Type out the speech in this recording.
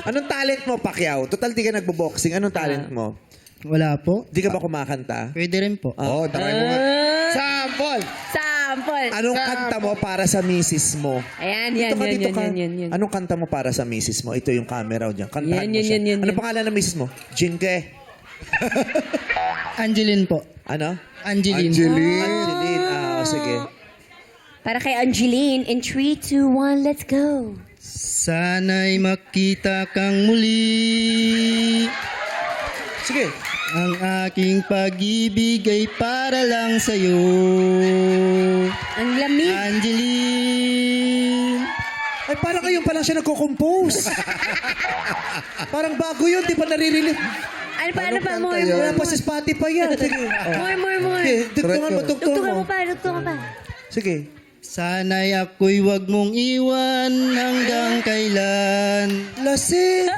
Anong talent mo, Pacquiao? Total, di ka nagbo-boxing. Anong talent mo? Wala po. Di ka ba kumakanta? Pwede rin po. Try mo nga. Sample! Sample. Anong kanta mo para sa misis mo? Ayan, yan, Dito ka, yan, dito yan, ka. yan, yan. Anong kanta mo para sa misis mo? Ito yung camera dyan. Kantahan Yan, mo yan, siya. yan, yan, Ano yan. pangalan ng misis mo? Jinke. Angeline po. Ano? Angeline. Angeline. Sige. Para kay Angeline, in 3, 2, 1, let's go. Sana'y makita kang muli. Sige. Ang aking pag-ibig ay para lang sa'yo. Ang lamig. Angeline. Ay, parang ngayon pa lang siya nagko-compose. Parang bago yun, di pa naririnig. Ano pa, ano pa? kanta More, yun? Wala more, pa sa Spotify yan. Sige. more, more, more. Sige, dugtungan mo, dugtungan Tugtungan mo. mo pa, tugtungan pa. Sige. Sana'y ako'y wag mong iwan hanggang kailan. Lasing.